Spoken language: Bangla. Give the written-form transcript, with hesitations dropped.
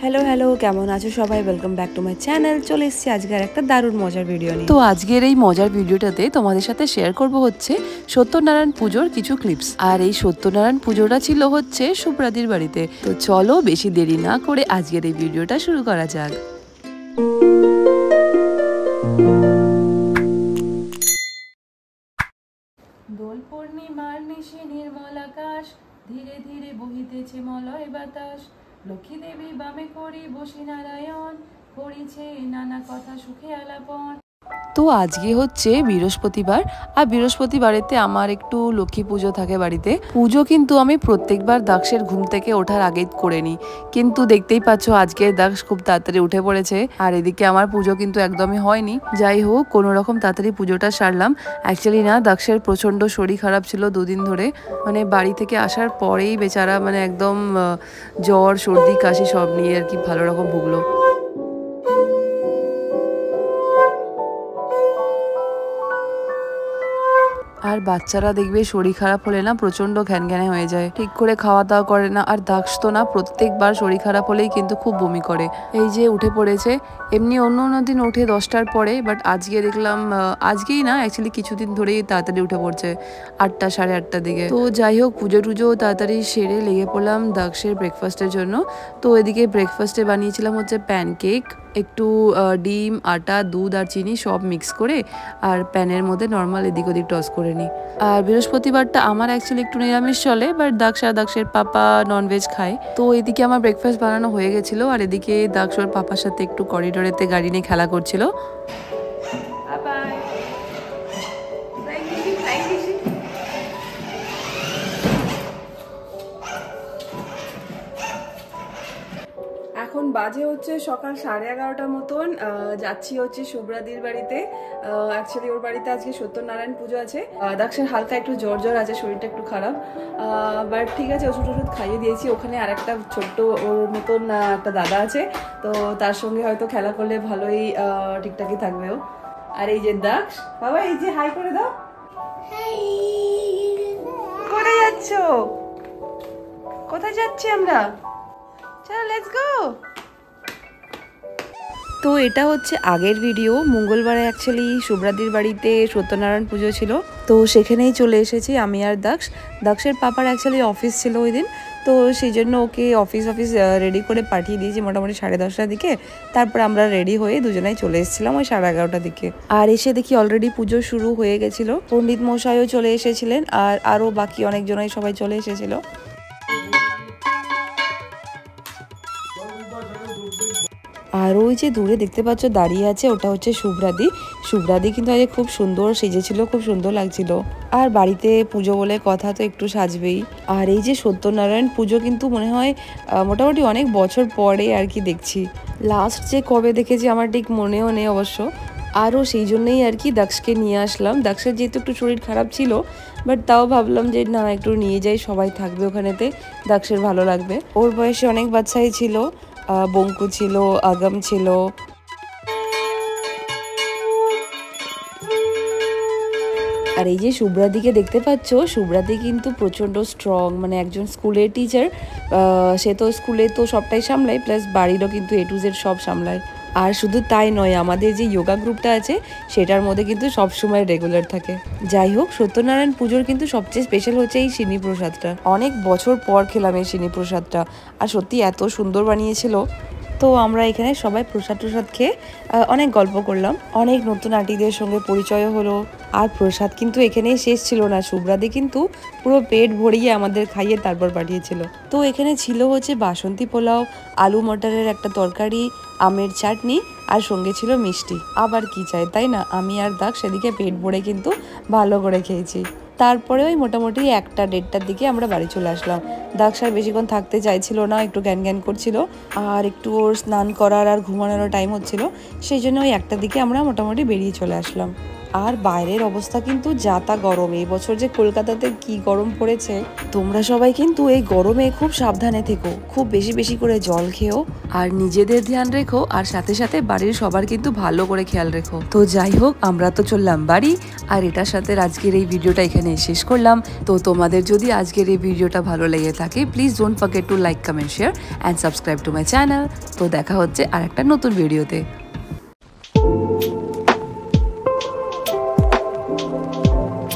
হ্যালো হ্যালো, কেমন আছো সবাই? Welcome back to my channel. চলে এসেছি আজকের একটা দারুণ মজার ভিডিও নিয়ে। তো আজকের এই মজার ভিডিওটাতে তোমাদের সাথে শেয়ার করব হচ্ছে সত্যনারায়ণ পুজোর কিছু ক্লিপস। আর এই সত্যনারায়ণ পুজোটা ছিল হচ্ছে সুব্রাদির বাড়িতে। তো চলো বেশি দেরি না করে আজকের এই ভিডিওটা শুরু করা যাক। দোল পূর্ণিমার নিশি নির্মল আকাশ, ধীরে ধীরে বহিতেছে মলয় বাতাস। লক্ষ্মী দেবী বামে করি বসি নারায়ণ, করিছে নানা কথা সুখে আলাপন। তো আজকে হচ্ছে বৃহস্পতিবার, আর বৃহস্পতিবারেতে আমার একটু লক্ষ্মী পুজো থাকে বাড়িতে। পুজো কিন্তু আমি প্রত্যেকবার দাক্ষের ঘুম থেকে ওঠার আগেই করে নিই, কিন্তু দেখতেই পাচ্ছ আজকে দাক্ষ খুব তাড়াতাড়ি উঠে পড়েছে, আর এদিকে আমার পুজো কিন্তু একদমই হয়নি। যাই হোক, কোনো রকম তাড়াতাড়ি পুজোটা সারলাম। অ্যাকচুয়ালি না, দাক্ষের প্রচণ্ড শরীর খারাপ ছিল দুদিন ধরে, মানে বাড়ি থেকে আসার পরেই বেচারা মানে একদম জ্বর সর্দি কাশি সব নিয়ে আর কি ভালো রকম ভুগলো। আর বাচ্চারা দেখবে শরীর খারাপ হলে না প্রচন্ড ঘ্যানঘ্যানে হয়ে যায়, ঠিক করে খাওয়া দাওয়া করে না। আর দাক্ষ তো না প্রত্যেকবার শরীর খারাপ হলেই কিন্তু খুব বমি করে। এই যে উঠে পড়েছে, এমনি অন্য অন্য দিন ওঠে 10টার পরে, বাট আজকে দেখলাম আজকেই না অ্যাকচুয়ালি কিছুদিন ধরেই তাড়াতাড়ি উঠে পড়ছে 8টা সাড়ে 8টার দিকে। তো যাই হোক, পুজো টুজো তাড়াতাড়ি সেরে লেগে পড়লাম দাক্ষের ব্রেকফাস্টের জন্য। তো এদিকে ব্রেকফাস্টে বানিয়েছিলাম হচ্ছে প্যানকেক, একটু ডিম আটা দুধ আর চিনি সব মিক্স করে, আর প্যানের মধ্যে নর্মাল এদিক ওদিক টস করে নিই। আর বৃহস্পতিবারটা আমার অ্যাকচুয়ালি একটু নিরামিষ চলে, বাট দাক্ষের পাপা ননভেজ খায়। তো এদিকে আমার ব্রেকফাস্ট বানানো হয়ে গেছিলো, আর এদিকে দাক্ষ ওর পাপার সাথে একটু করিডোরেতে গাড়ি নিয়ে খেলা করছিল। এখন বাজে হচ্ছে সকাল 11:30 মতন। যাচ্ছি হচ্ছে সুব্রাদির বাড়িতে। অ্যাকচুয়ালি ওর বাড়িতে আজকে সত্যনারায়ণ পুজো আছে। দাক্ষের হালকা একটু জ্বর জ্বর আছে, শরীরটা একটু খারাপ, বাট ঠিক আছে, ওষুধ টষুধ খাইয়ে দিয়েছি। ওখানে আর একটা ছোট্ট ওর মতন একটা দাদা আছে, তো তার সঙ্গে হয়তো খেলা করলে ভালোই ঠিকঠাকই থাকবে ও। আর এই যে দাক্ষ বাবা, এই যে হাই করে দাও। করে যাচ্ছ? কোথায় যাচ্ছি আমরা? চলো লেটস গো। তো এটা হচ্ছে আগের ভিডিও। মঙ্গলবারে অ্যাকচুয়ালি সুব্রাদির বাড়িতে সত্যনারায়ণ পুজো ছিল, তো সেখানেই চলে এসেছি আমি আর দাক্ষের পাপার অ্যাকচুয়ালি অফিস ছিল ওই দিন, তো সেই জন্য ওকে অফিস রেডি করে পাঠিয়ে দিয়েছি মোটামুটি 10:30টার দিকে। তারপর আমরা রেডি হয়ে দুজনেই চলে এসেছিলাম ওই 11:30টার দিকে। আর এসে দেখি অলরেডি পুজো শুরু হয়ে গেছিলো, পণ্ডিত মশাইও চলে এসেছিলেন, আর আরও বাকি অনেকজনাই সবাই চলে এসেছিলো। আর ওই যে দূরে দেখতে পাচ্ছ দাঁড়িয়ে আছে, ওটা হচ্ছে সুব্রাদি কিন্তু আজকে খুব সুন্দর সেজেছিল, খুব সুন্দর লাগছিল। আর বাড়িতে পুজো বলে কথা, তো একটু সাজবেই। আর এই যে সত্যনারায়ণ পুজো কিন্তু মনে হয় মোটামুটি অনেক বছর পরে আর কি দেখছি। লাস্ট যে কবে দেখেছি আমার ঠিক মনেও নেই অবশ্য। আরও সেই জন্যই আর কি দাক্ষকে নিয়ে আসলাম। দাক্ষের যেহেতু একটু শরীর খারাপ ছিল, বাট তাও ভাবলাম যে না, একটু নিয়ে যাই, সবাই থাকবে ওখানেতে, দাক্ষের ভালো লাগবে। ওর বয়সে অনেক বাচ্চাই ছিল, বঙ্কু ছিল, আগম ছিল। আর এই যে সুব্রাদিকে দেখতে পাচ্ছ, সুব্রাদি কিন্তু প্রচণ্ড স্ট্রং, মানে একজন স্কুলের টিচার। সে তো স্কুলে তো সবটাই সামলায়, প্লাস বাড়িরও কিন্তু A to Z সব সামলায়। আর শুধু তাই নয়, আমাদের যে যোগা গ্রুপটা আছে সেটার মধ্যে কিন্তু সবসময় রেগুলার থাকে। যাই হোক, সত্যনারায়ণ পুজোর কিন্তু সবচেয়ে স্পেশাল হচ্ছে এই সিনি প্রসাদটা। অনেক বছর পর খেলাম এই সিনি প্রসাদটা, আর সত্যি এত সুন্দর বানিয়েছিল। তো আমরা এখানে সবাই প্রসাদ খেয়ে অনেক গল্প করলাম, অনেক নতুন আন্টিদের সঙ্গে পরিচয় হলো। আর প্রসাদ কিন্তু এখানেই শেষ ছিল না, সুব্রাদি কিন্তু পুরো পেট ভরিয়ে আমাদের খাইয়ে তারপর পাঠিয়েছিল। তো এখানে ছিল হচ্ছে বাসন্তী পোলাও, আলু মটরের একটা তরকারি, আমের চাটনি, আর সঙ্গে ছিল মিষ্টি। আবার কি চাই, তাই না? আমি আর দাক্ষ সেদিকে পেট ভরে কিন্তু ভালো করে খেয়েছি। তারপরে ওই মোটামুটি 1টা-1:30টার দিকে আমরা বাড়ি চলে আসলাম। দাক্ষ আর বেশিক্ষণ থাকতে চাইছিল না, একটু জ্ঞান করছিল, আর একটু ওর স্নান করার আর ঘুমানোরও টাইম হচ্ছিল, সেই জন্য ওই 1টার দিকে আমরা মোটামুটি বেরিয়ে চলে আসলাম। আর বাইরের অবস্থা কিন্তু যা তা গরম। এই বছর যে কলকাতাতে কি গরম পড়েছে। তোমরা সবাই কিন্তু এই গরমে খুব সাবধানে থেকো, খুব বেশি বেশি করে জল খেও, আর নিজেদের ধ্যান রেখো, আর সাথে সাথে বাড়ির সবার কিন্তু ভালো করে খেয়াল রেখো। তো যাই হোক, আমরা তো চললাম বাড়ি, আর এটার সাথে আজকের এই ভিডিওটা এখানে শেষ করলাম। তো তোমাদের যদি আজকের এই ভিডিওটা ভালো লেগে থাকে, please don't forget to like, comment, share and subscribe to my channel. তো দেখা হচ্ছে আর একটা নতুন ভিডিওতে।